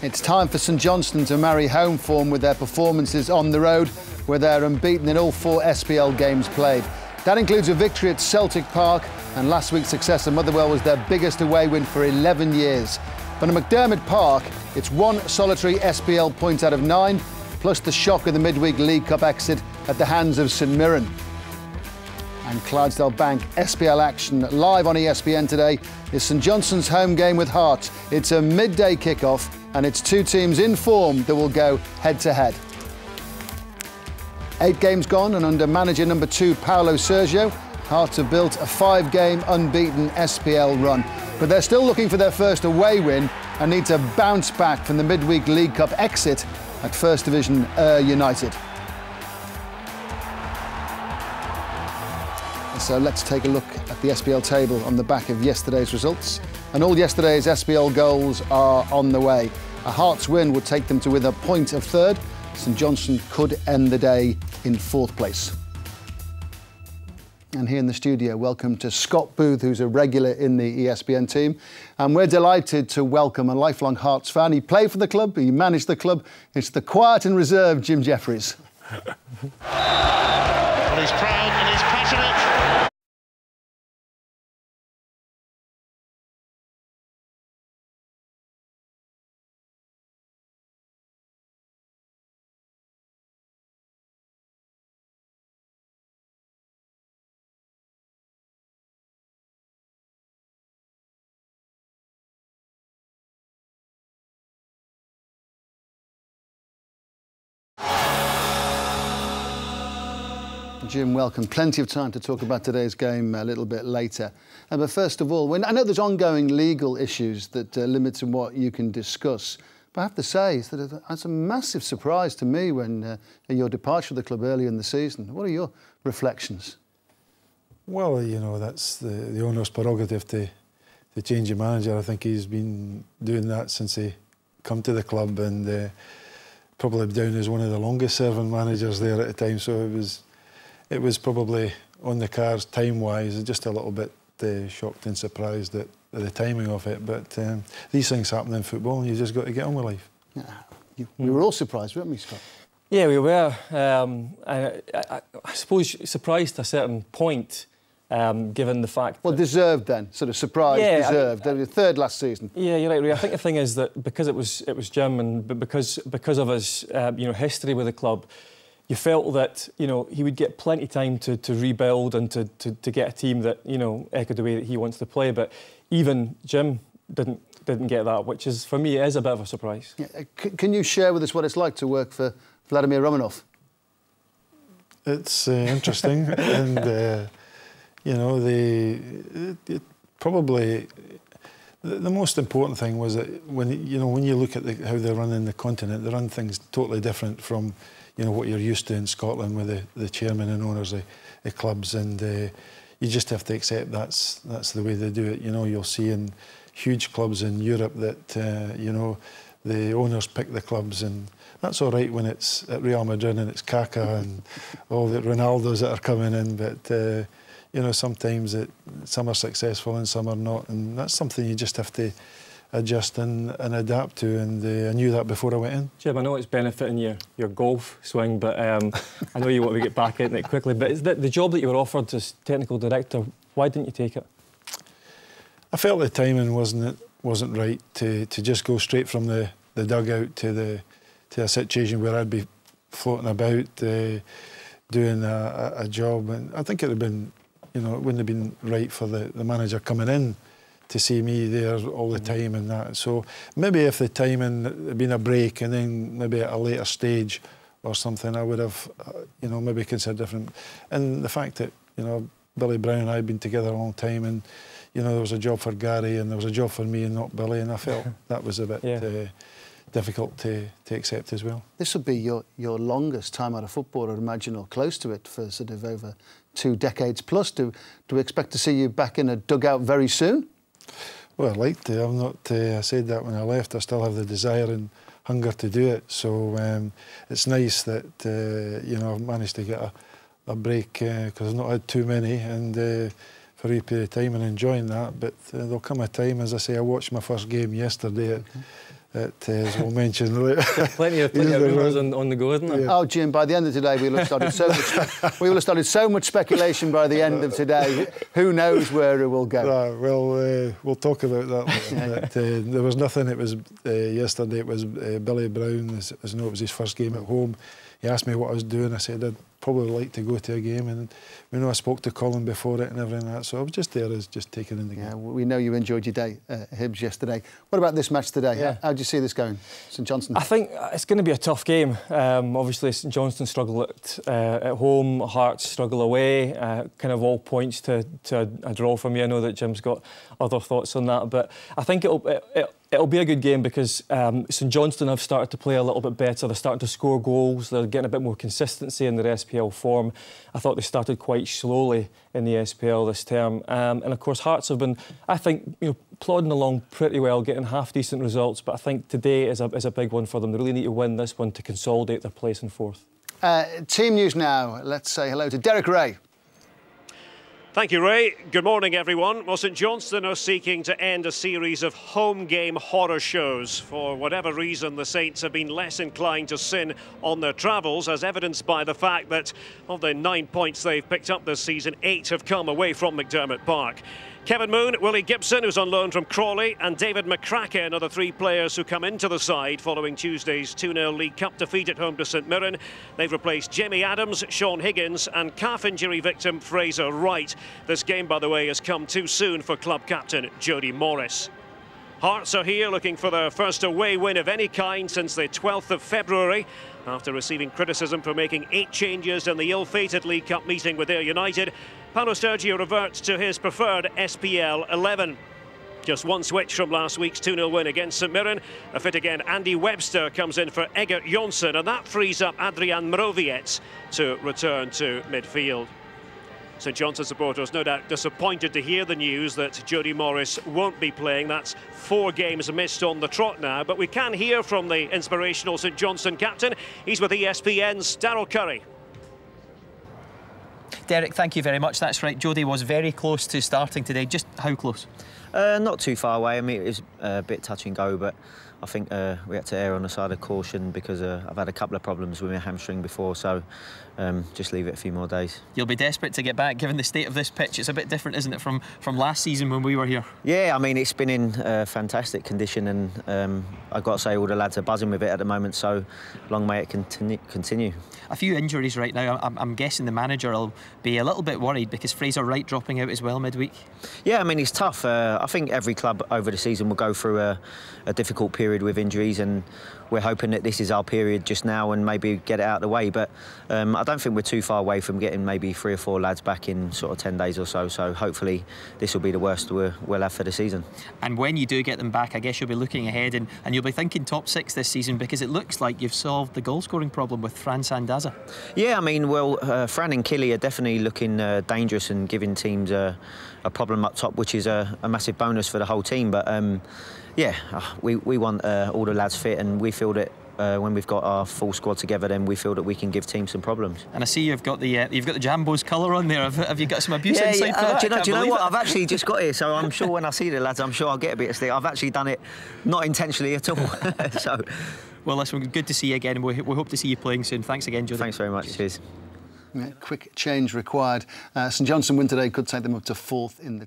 It's time for St Johnstone to marry home form with their performances on the road, where they're unbeaten in all 4 SPL games played. That includes a victory at Celtic Park, and last week's success at Motherwell was their biggest away win for 11 years. But at McDermott Park, it's 1 solitary SPL point out of 9, plus the shock of the midweek League Cup exit at the hands of St Mirren. And Clydesdale Bank SPL action live on ESPN today is St Johnstone's home game with Hearts. It's a midday kickoff, and it's 2 teams in form that will go head-to-head. 8 games gone, and under manager number 2, Paolo Sergio, Hearts have built a 5-game unbeaten SPL run. But they're still looking for their first away win and need to bounce back from the midweek League Cup exit at First Division United. So let's take a look at the SPL table on the back of yesterday's results. And all yesterday's SPL goals are on the way. A Hearts win would take them to within a point of 3rd. St Johnstone could end the day in 4th place. And here in the studio, welcome to Scott Booth, who's a regular in the ESPN team. And we're delighted to welcome a lifelong Hearts fan. He played for the club, he managed the club. It's the quiet and reserved Jim Jeffries. Well, he's proud and he's passionate. Jim, welcome. Plenty of time to talk about today's game a little bit later. But first of all, I know there's ongoing legal issues that limit what you can discuss. But I have to say that it's a massive surprise to me when your departure of the club earlier in the season. What are your reflections? Well, you know, that's the owner's prerogative to change your manager. I think he's been doing that since he come to the club, and probably down as one of the longest serving managers there at the time. So it was probably on the cards time-wise, just a little bit shocked and surprised at the timing of it. But these things happen in football, and you just got to get on with life. Yeah. We were all surprised, weren't we, Scott? Yeah, we were. I suppose surprised to a certain point, given the fact. Well, deserved then, sort of surprised, yeah, deserved. They were 3rd last season. Yeah, you're right, Ray. I think the thing is that because it was Jim, and because of his history with the club, you felt that he would get plenty of time to rebuild and to get a team that echoed the way that he wants to play. But even Jim didn't get that, which is, for me, is a bit of a surprise. Yeah. Can you share with us what it's like to work for Vladimir Romanov? It's interesting, and probably the most important thing was that when you look at how they run in the continent, they run things totally different from what you're used to in Scotland with the chairman and owners of clubs, and you just have to accept that's the way they do it. You'll see in huge clubs in Europe that the owners pick the clubs, and that's all right when it's at Real Madrid and it's Kaká and all the Ronaldos that are coming in, but sometimes some are successful and some are not, and that's something you just have to adjust and adapt to, and I knew that before I went in. Jim, I know it's benefiting your golf swing, but I know you want to get back into it quickly, but is the job that you were offered as technical director, why didn't you take it? I felt the timing wasn't right to just go straight from the dugout to a situation where I'd be floating about doing a job, and I think it would have been, it wouldn't have been right for the manager coming in to see me there all the time and that. So maybe if the timing had been a break and then maybe at a later stage or something, I would have, maybe considered different. And the fact that, Billy Brown and I had been together a long time, and, there was a job for Gary and there was a job for me and not Billy, and I felt that was a bit difficult to accept as well. This would be your longest time out of football, I'd imagine, or close to it, for sort of over 2 decades plus. Do we expect to see you back in a dugout very soon? Well, I'd like to. I'm not. I said that when I left. I still have the desire and hunger to do it. So it's nice that I've managed to get a break, because I've not had too many, and for a period of time, and enjoying that. But there'll come a time, as I say, I watched my first game yesterday as we'll mention later. Plenty of rumours on the go, isn't there? Yeah. Oh, Jim, by the end of today, we will have started so much speculation by the end of today. Who knows where it will go? Right, well, we'll talk about that later. But, there was nothing. It was yesterday. It was Billy Brown. As you know, it was his first game at home. He asked me what I was doing. I said I'd probably like to go to a game, and we know I spoke to Colin before it and everything like that. So I was just there, as just taking in the game. Yeah, we know you enjoyed your day, Hibs, yesterday. What about this match today? Yeah. How do you see this going, St Johnstone? I think it's going to be a tough game. Obviously, St Johnstone struggle at home, Hearts struggle away. Kind of all points to a draw for me. I know that Jim's got other thoughts on that, but I think it'll be a good game because St Johnstone have started to play a little bit better. They're starting to score goals. They're getting a bit more consistency in their SPL form. I thought they started quite slowly in the SPL this term. And of course, Hearts have been, I think, plodding along pretty well, getting half-decent results. But I think today is a big one for them. They really need to win this one to consolidate their place in fourth. Team news now. Let's say hello to Derek Ray. Thank you, Ray. Good morning, everyone. Well, St Johnstone are seeking to end a series of home game horror shows. For whatever reason, the Saints have been less inclined to sin on their travels, as evidenced by the fact that of the 9 points they've picked up this season, 8 have come away from McDermott Park. Kevin Moon, Willie Gibson, who's on loan from Crawley, and David McCracken are the 3 players who come into the side following Tuesday's 2-0 League Cup defeat at home to St Mirren. They've replaced Jamie Adams, Sean Higgins and calf injury victim Fraser Wright. This game, by the way, has come too soon for club captain Jody Morris. Hearts are here looking for their first away win of any kind since the 12th of February. After receiving criticism for making 8 changes in the ill-fated League Cup meeting with Ayr United, Paulo Sergio reverts to his preferred SPL 11. Just one switch from last week's 2-0 win against St Mirren. A fit again, Andy Webster comes in for Egert Jonsson, and that frees up Adrian Mrowiec to return to midfield. St Johnstone supporters no doubt disappointed to hear the news that Jody Morris won't be playing. That's 4 games missed on the trot now, but we can hear from the inspirational St Johnstone captain. He's with ESPN's Darryl Curry. Derek, thank you very much. That's right, Jody was very close to starting today. Just how close? Not too far away. I mean, it was a bit touch and go, but I think we had to err on the side of caution because I've had a couple of problems with my hamstring before, so just leave it a few more days. You'll be desperate to get back, given the state of this pitch. It's a bit different, isn't it, from last season when we were here? Yeah, I mean, it's been in fantastic condition, and I've got to say all the lads are buzzing with it at the moment, so long may it continue. A few injuries right now. I'm guessing the manager will be a little bit worried because Fraser Wright dropping out as well midweek. Yeah, I mean, it's tough. I think every club over the season will go through a difficult period with injuries, and we're hoping that this is our period just now and maybe get it out of the way. But I don't think we're too far away from getting maybe 3 or 4 lads back in sort of 10 days or so. So hopefully this will be the worst we'll have for the season. And when you do get them back, I guess you'll be looking ahead and you'll be thinking top 6 this season, because it looks like you've solved the goal-scoring problem with Fran Sandaza. Yeah, I mean, well, Fran and Killy are definitely looking dangerous and giving teams a problem up top, which is a massive bonus for the whole team. But yeah, we want all the lads fit, and we feel that when we've got our full squad together, then we feel that we can give teams some problems. And I see you've got the Jambos colour on there. Have you got some abuse inside for that? Do you know what? I've actually just got here, so I'm sure when I see the lads, I'm sure I'll get a bit of stick. I've actually done it not intentionally at all. So, well, listen, good to see you again, and we hope to see you playing soon. Thanks again, Jody. Thanks very much. Cheers. Yeah, quick change required. St Johnstone win today could take them up to 4th in the